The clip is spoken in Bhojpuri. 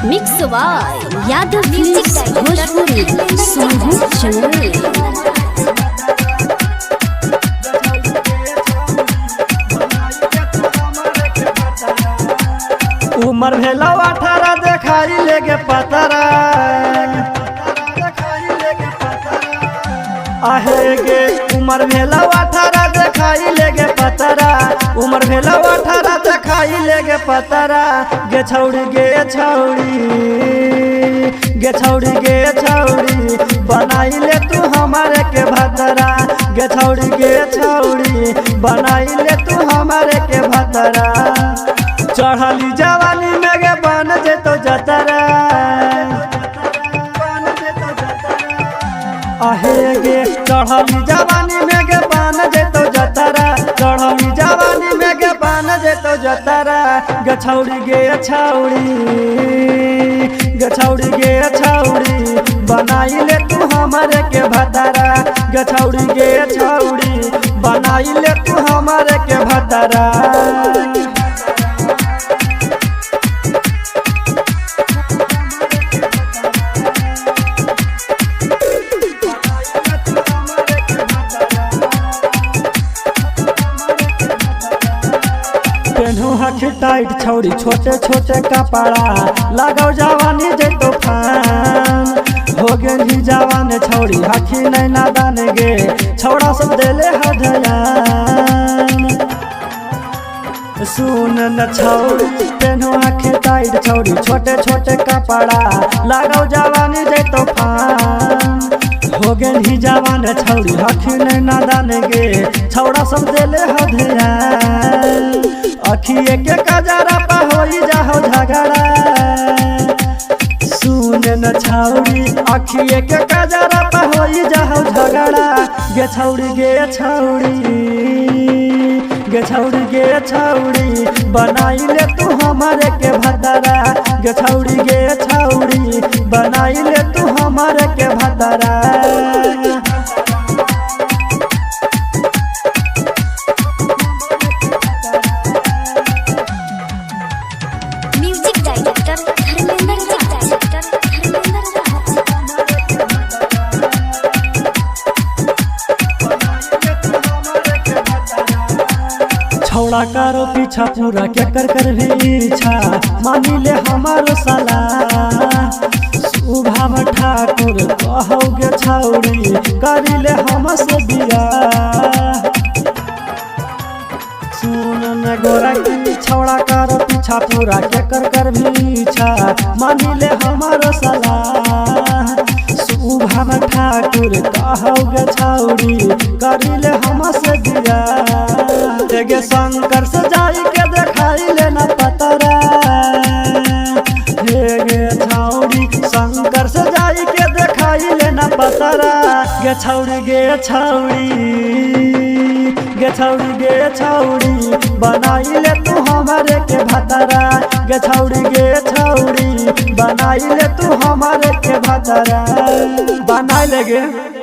Mix by Yadav music Bhojpuri Sonu channel. उमर भेला 18 देखाई लेगे पतरा आहे गे। उमर भेला 18 देखाई लेगे पतरा। उमर भेला 18 देखाई लेगे पतरा। गे छौड़ी गे छौड़ी गे छौड़ी गे छौड़ी बनाई ले तू हमारे के भतरा। गे छौड़ी गे छौड़ी बनाई ले तू हमारे के भतरा। चढ़ली जवानी में गे बन जेतो जतरा आहे गे। चढ़ली जवानी में गे बन जेतो जतरा। चढ़ली जवानी में गे बन जेतो जतरा। गे छौड़ी गे छौड़ी गे छौड़ी गे छौड़ी बनाई ले तू हमारे के भतरा। गे छौड़ी गे छौड़ी बनाई ले तू हमारे के भतरा। हखी टाइट छौड़ी छोटे छोटे कपड़ा लगाओ जवानी जे तूफान हो गेली जवान छौड़ी हखी नहीं नादान गे छौड़ा सब देले हधयान। सुन न छौड़ी तेनू हखी टाइट छौड़ी छोटे छोटे कपड़ा लगाओ जवानी जे तूफान हो गेली जवान छौड़ी हखी नहीं नादान गे छौड़ा सब देले हधयान। अखिए के कजरा पा होई जाहो झगड़ा सुन न छौड़ी अखिए के कजरा पा होई जाहो झगड़ा। गे छौड़ी गे छौड़ी गे छौड़ी गे छौड़ी बनाई ले तू हमारे के भतरा। गे छौड़ी गे छौड़ी बनाई ले तू हमारे के भतरा। छौड़ा करो पीछा पूरा के कर भी इच्छा मानी ले हमारो साला। सुभाव ठाकुर कहोगे छौड़ी करी ले हमसे बियाह। सुन न गोरा की छौड़ा करो पीछा पूरा के कर भी इच्छा मानी ले हमारो साला। सुभाव ठाकुर कहोगे छौड़ी करी ले हमसे बियाह। गे शंकर से जाई के देखाई लेना पतरा। हे गे छौड़ी शंकर से जाई के देखाई लेना पतरा। गे छौड़ी गे छौड़ी गे छौड़ी गे छौड़ी बनाई ले तू हमारे के भतरा। गे छौड़ी गे छौड़ी बनाई ले तू हमारे के भतरा। बनाई ले गे।